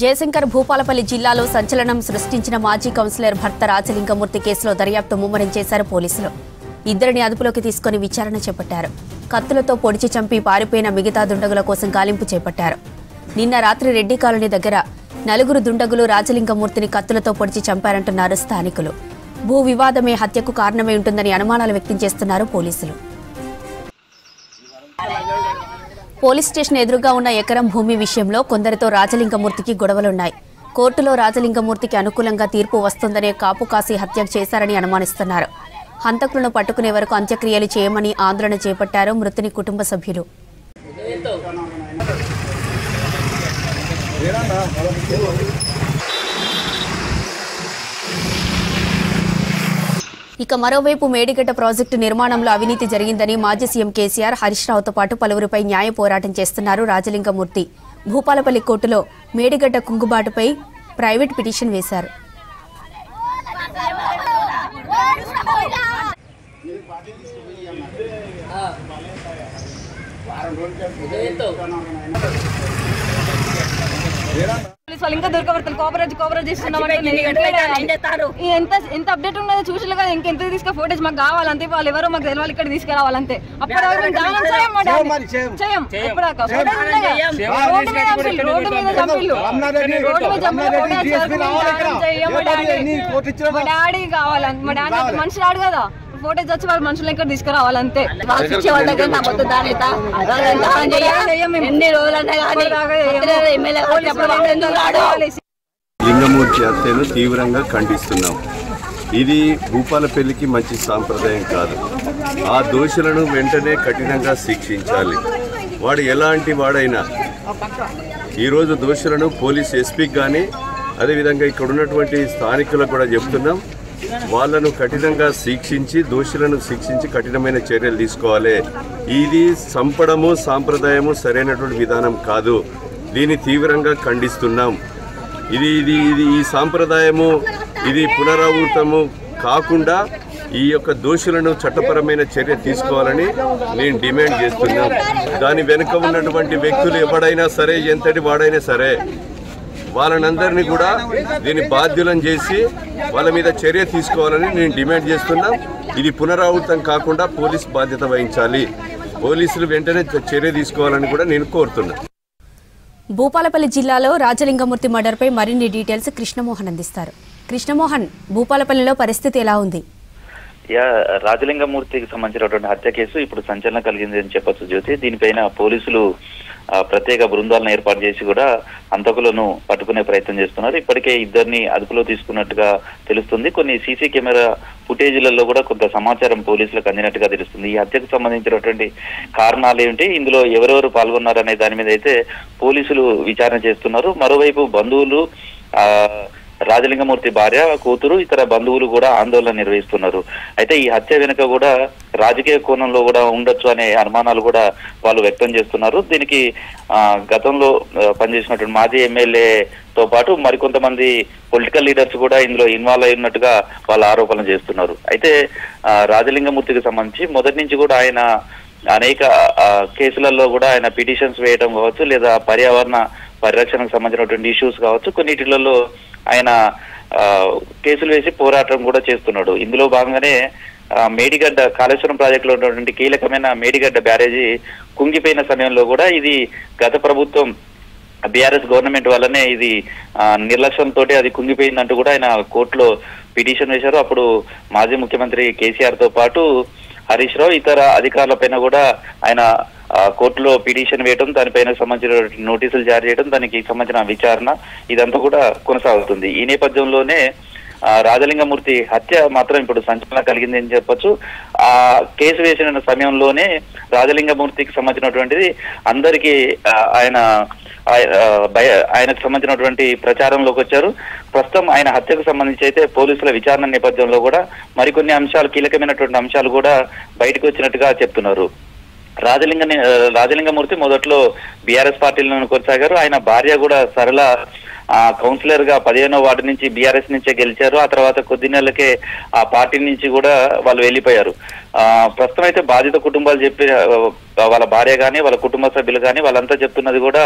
జయశంకర్ భూపాలపల్లి జిల్లాలో సంచలనం సృష్టించిన మాజీ కౌన్సిలర్ భర్త రాజలింగమూర్తి కేసులో దర్యాప్తు ముమ్మరం చేశారు పోలీసులు. ఇద్దరిని అదుపులోకి తీసుకుని విచారణ చేపట్టారు. కత్తులతో పొడిచి చంపి పారిపోయిన మిగతా దుండగుల కోసం గాలింపు చేపట్టారు. నిన్న రాత్రి రెడ్డి కాలనీ దగ్గర 4 దుండగులు రాజలింగమూర్తిని కత్తులతో పొడిచి చంపారంటున్నారు స్థానికులు. భూ వివాదమే హత్యకు కారణమై ఉంటుందని అనుమానాలు వ్యక్తం చేస్తున్నారు పోలీసులు. పోలీస్ స్టేషన్ ఎదురుగా ఉన్న ఎకరం భూమి విషయంలో కొందరితో రాజలింగమూర్తికి గొడవలున్నాయి. కోర్టులో రాజలింగమూర్తికి అనుకూలంగా తీర్పు వస్తుందనే కాపు కాసి హత్య చేశారని అనుమానిస్తున్నారు. హంతకులను పట్టుకునే వరకు అంత్యక్రియలు చేయమని ఆందోళన చేపట్టారు మృతుని కుటుంబ సభ్యులు. ఇక మరోవైపు మేడిగడ్డ ప్రాజెక్టు నిర్మాణంలో అవినీతి జరిగిందని మాజీ సీఎం కేసీఆర్, హరీష్ రావుతో పాటు పలువురిపై న్యాయ పోరాటం చేస్తున్నారు రాజలింగమూర్తి. భూపాలపల్లి కోర్టులో మేడిగడ్డ కుంగుబాటుపై ప్రైవేట్ పిటిషన్ వేశారు. వాళ్ళు ఇంకా దొరకబడతారు. కోఆపరేట్ చేస్తున్నామంటే ఎంత అప్డేట్ ఉన్నదో చూసిలే కదా. ఇంకెంత తీసుకు ఫోటేజ్ మాకు కావాలంతే. వాళ్ళు ఎవరో మాకు తెలియాలి, ఇక్కడ తీసుకురావాలంతే. అప్పటి వరకు మా డాడీ కావాలంటే మా డాడీ మనిషి రాడు కదా. ఫోటేజ్ వచ్చి వాళ్ళ మనుషులు ఇక్కడ తీసుకురావాలంతే. లింగమూర్తి హత్యను తీవ్రంగా ఖండిస్తున్నాం. ఇది భూపాలపల్లికి మంచి సాంప్రదాయం కాదు. ఆ దోషులను వెంటనే కఠినంగా శిక్షించాలి. వాడు ఎలాంటి వాడైనా ఈరోజు దోషులను పోలీస్ ఎస్పీకి కానీ అదేవిధంగా ఇక్కడ ఉన్నటువంటి స్థానికులకు కూడా చెప్తున్నాం, వాళ్ళను కఠినంగా శిక్షించి దోషులను శిక్షించి కఠినమైన చర్యలు తీసుకోవాలి. ఇది చంపడము సాంప్రదాయము సరైనటువంటి విధానం కాదు. దీన్ని తీవ్రంగా ఖండిస్తున్నాం. ఇది ఇది ఇది ఈ సాంప్రదాయము ఇది పునరావృతము కాకుండా ఈ యొక్క దోషులను చట్టపరమైన చర్య తీసుకోవాలని నేను డిమాండ్ చేస్తున్నాం. దాని వెనుక ఉన్నటువంటి వ్యక్తులు ఎవడైనా సరే, ఎంతటి వాడైనా సరే, వాళ్ళనందరినీ కూడా దీన్ని బాధ్యులను చేసి వాళ్ళ మీద చర్య తీసుకోవాలని నేను డిమాండ్ చేస్తున్నాం. ఇది పునరావృతం కాకుండా పోలీసు బాధ్యత వహించాలి. పోలీసులు వెంటనే చర్య తీసుకోవాలని కూడా నేను కోరుతున్నా. భూపాలపల్లి జిల్లాలో రాజలింగమూర్తి మర్డర్పై మరిన్ని డీటెయిల్స్ కృష్ణమోహన్ అందిస్తారు. కృష్ణమోహన్, భూపాలపల్లిలో పరిస్థితి ఎలా ఉంది? రాజలింగమూర్తికి సంబంధించినటువంటి హత్య కేసు ఇప్పుడు సంచలనం కలిగింది అని చెప్పొచ్చు జ్యోతి. దీనిపైన పోలీసులు ప్రత్యేక బృందాలను ఏర్పాటు చేసి కూడా హంతకులను పట్టుకునే ప్రయత్నం చేస్తున్నారు. ఇప్పటికే ఇద్దరిని అదుపులో తీసుకున్నట్టుగా తెలుస్తుంది. కొన్ని సీసీ కెమెరా ఫుటేజీలలో కూడా కొంత సమాచారం పోలీసులకు అందినట్టుగా తెలుస్తుంది. ఈ హత్యకు సంబంధించినటువంటి కారణాలు ఏమిటి, ఇందులో ఎవరెవరు పాల్గొన్నారనే దాని మీద అయితే పోలీసులు విచారణ చేస్తున్నారు. మరోవైపు బంధువులు, రాజలింగమూర్తి భార్య, కూతురు, ఇతర బంధువులు కూడా ఆందోళన నిర్వహిస్తున్నారు. అయితే ఈ హత్య వెనుక కూడా రాజకీయ కోణంలో కూడా ఉండొచ్చు అనే అనుమానాలు కూడా వాళ్ళు వ్యక్తం చేస్తున్నారు. దీనికి గతంలో పనిచేసినటువంటి మాజీ ఎమ్మెల్యేతో పాటు మరికొంతమంది పొలిటికల్ లీడర్స్ కూడా ఇందులో ఇన్వాల్వ్ అయినట్టుగా వాళ్ళు ఆరోపణలు చేస్తున్నారు. అయితే రాజలింగమూర్తికి సంబంధించి మొదటి నుంచి కూడా ఆయన అనేక కేసులలో కూడా ఆయన పిటిషన్స్ వేయడం కావచ్చు, లేదా పర్యావరణ పరిరక్షణకు సంబంధించినటువంటి ఇష్యూస్ కావచ్చు, కొన్నిటిలలో ఆయన కేసులు వేసి పోరాటం కూడా చేస్తున్నాడు. ఇందులో భాగంగానే మేడిగడ్డ కాళేశ్వరం ప్రాజెక్టులో ఉన్నటువంటి కీలకమైన మేడిగడ్డ బ్యారేజీ కుంగిపోయిన సమయంలో కూడా ఇది గత ప్రభుత్వం బీఆర్ఎస్ గవర్నమెంట్ వల్లనే ఇది నిర్లక్ష్యంతో అది కుంగిపోయిందంటూ కూడా ఆయన కోర్టులో పిటిషన్ వేశారు. అప్పుడు మాజీ ముఖ్యమంత్రి కేసీఆర్ తో పాటు హరీష్ రావు, ఇతర అధికారులపైన కూడా ఆయన కోర్టులో పిటిషన్ వేయడం, దానిపైన సంబంధించిన నోటీసులు జారీ చేయడం, దానికి సంబంధించిన విచారణ ఇదంతా కూడా కొనసాగుతుంది. ఈ నేపథ్యంలోనే రాజలింగమూర్తి హత్య మాత్రం ఇప్పుడు సంచలనం కలిగింది అని చెప్పొచ్చు. ఆ కేసు వేసిన సమయంలోనే రాజలింగమూర్తికి సంబంధించినటువంటిది అందరికీ ఆయనకు సంబంధించినటువంటి ప్రచారంలోకి వచ్చారు. ప్రస్తుతం ఆయన హత్యకు సంబంధించి అయితే పోలీసుల విచారణ నేపథ్యంలో కూడా మరికొన్ని అంశాలు, కీలకమైనటువంటి అంశాలు కూడా బయటకు వచ్చినట్టుగా చెప్తున్నారు. రాజలింగమూర్తి మొదట్లో బీఆర్ఎస్ పార్టీలో కొనసాగారు. ఆయన భార్య కూడా సరళ కౌన్సిలర్ గా 15వ వార్డు నుంచి బీఆర్ఎస్ నుంచే గెలిచారు. ఆ తర్వాత కొద్ది నెలలకే ఆ పార్టీ నుంచి కూడా వాళ్ళు వెళ్ళిపోయారు. ప్రస్తుతం అయితే బాధిత కుటుంబాలు చెప్పి వాళ్ళ భార్య కానీ వాళ్ళ కుటుంబ సభ్యులు కానీ వాళ్ళంతా చెప్తున్నది కూడా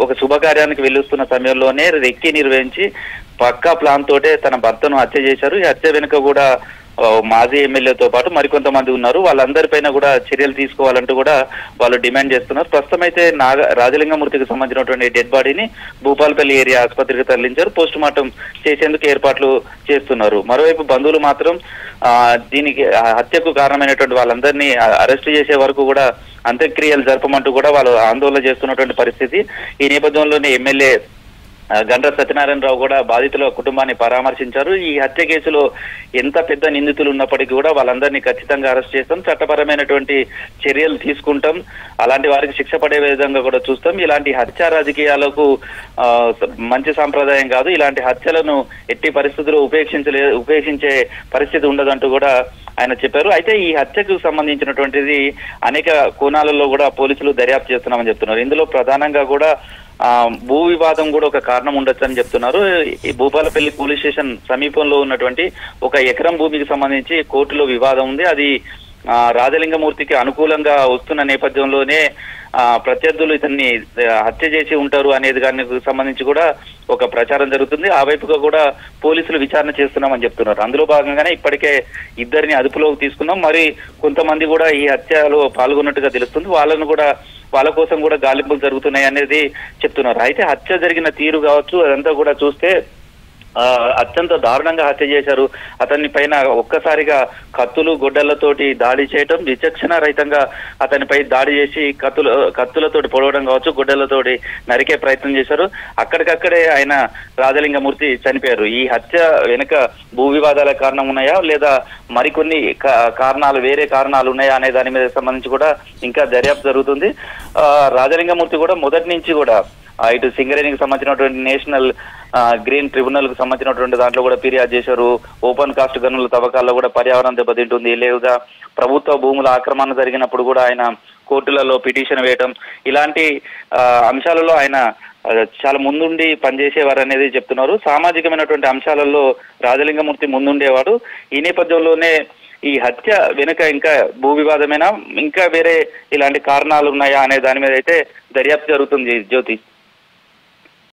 ఒక శుభకార్యానికి వెళ్ళొస్తున్న సమయంలోనే రెక్కి నిర్వహించి పక్కా ప్లాన్ తోటే తన భర్తను హత్య చేశారు. ఈ హత్య వెనుక కూడా మాజీ ఎమ్మెల్యేతో పాటు మరికొంతమంది ఉన్నారు. వాళ్ళందరిపైన కూడా చర్యలు తీసుకోవాలంటూ కూడా వాళ్ళు డిమాండ్ చేస్తున్నారు. ప్రస్తుతం అయితే రాజలింగమూర్తికి సంబంధించినటువంటి డెడ్ బాడీని భూపాలపల్లి ఏరియా ఆసుపత్రికి తరలించారు. పోస్ట్ మార్టం చేసేందుకు ఏర్పాట్లు చేస్తున్నారు. మరోవైపు బంధువులు మాత్రం దీనికి హత్యకు కారణమైనటువంటి వాళ్ళందరినీ అరెస్ట్ చేసే వరకు కూడా అంత్యక్రియలు జరపమంటూ కూడా వాళ్ళు ఆందోళన చేస్తున్నటువంటి పరిస్థితి. ఈ నేపథ్యంలోనే ఎమ్మెల్యే గండ్ర సత్యనారాయణరావు కూడా బాధితుల కుటుంబాన్ని పరామర్శించారు. ఈ హత్య కేసులో ఎంత పెద్ద నిందితులు ఉన్నప్పటికీ కూడా వాళ్ళందరినీ ఖచ్చితంగా అరెస్ట్ చేస్తాం, చట్టపరమైనటువంటి చర్యలు తీసుకుంటాం, అలాంటి వారికి శిక్ష పడే విధంగా కూడా చూస్తాం. ఇలాంటి హత్య రాజకీయాలకు మంచి సాంప్రదాయం కాదు. ఇలాంటి హత్యలను ఎట్టి పరిస్థితుల్లో ఉపేక్షించే పరిస్థితి ఉండదంటూ కూడా ఆయన చెప్పారు. అయితే ఈ హత్యకు సంబంధించినటువంటిది అనేక కోణాలలో కూడా పోలీసులు దర్యాప్తు చేస్తున్నామని చెప్తున్నారు. ఇందులో ప్రధానంగా కూడా భూ వివాదం కూడా ఒక కారణం ఉండొచ్చు అని చెప్తున్నారు. ఈ భూపాలపల్లి పోలీస్ స్టేషన్ సమీపంలో ఉన్నటువంటి 1 ఎకరం భూమికి సంబంధించి కోర్టులో వివాదం ఉంది. అది రాజలింగమూర్తికి అనుకూలంగా వస్తున్న నేపథ్యంలోనే ప్రత్యర్థులు ఇతన్ని హత్య చేసి ఉంటారు అనేది దానికి సంబంధించి కూడా ఒక ప్రచారం జరుగుతుంది. ఆ వైపుగా కూడా పోలీసులు విచారణ చేస్తున్నామని చెప్తున్నారు. అందులో భాగంగానే ఇప్పటికే 2ని అదుపులోకి తీసుకున్నాం. మరి కొంతమంది కూడా ఈ హత్యలో పాల్గొన్నట్టుగా తెలుస్తుంది. వాళ్ళ కోసం కూడా గాలింపులు జరుగుతున్నాయి అనేది చెప్తున్నారు. అయితే హత్య జరిగిన తీరు కావచ్చు అదంతా కూడా చూస్తే అత్యంత దారుణంగా హత్య చేశారు. అతని పైన ఒక్కసారిగా కత్తులు గొడ్డళ్లతోటి దాడి చేయటం, విచక్షణ రహితంగా అతనిపై దాడి చేసి కత్తులతోటి పొడవడం కావచ్చు, గొడ్డళ్లతోటి నరికే ప్రయత్నం చేశారు. అక్కడికక్కడే ఆయన రాజలింగమూర్తి చనిపోయారు. ఈ హత్య వెనుక భూ వివాదాల కారణం ఉన్నాయా లేదా మరికొన్ని కారణాలు వేరే కారణాలు ఉన్నాయా అనే దాని మీద సంబంధించి కూడా ఇంకా దర్యాప్తు జరుగుతుంది. రాజలింగమూర్తి కూడా మొదటి నుంచి కూడా ఇటు సింగరేణికి సంబంధించినటువంటి నేషనల్ గ్రీన్ ట్రిబ్యునల్ కు సంబంధించినటువంటి దాంట్లో కూడా ఫిర్యాదు చేశారు. ఓపెన్ కాస్ట్ గనుల తవ్వకాల్లో కూడా పర్యావరణం దెబ్బతింటుంది, లేదా ప్రభుత్వ భూముల ఆక్రమణ జరిగినప్పుడు కూడా ఆయన కోర్టులలో పిటిషన్ వేయటం, ఇలాంటి అంశాలలో ఆయన చాలా ముందుండి పనిచేసేవారు అనేది చెప్తున్నారు. సామాజికమైనటువంటి అంశాలలో రాజలింగమూర్తి ముందుండేవాడు. ఈ నేపథ్యంలోనే ఈ హత్య వెనుక ఇంకా భూ వివాదమైనా ఇంకా వేరే ఇలాంటి కారణాలు ఉన్నాయా అనే దాని మీద అయితే దర్యాప్తు జరుగుతుంది. జ్యోతి.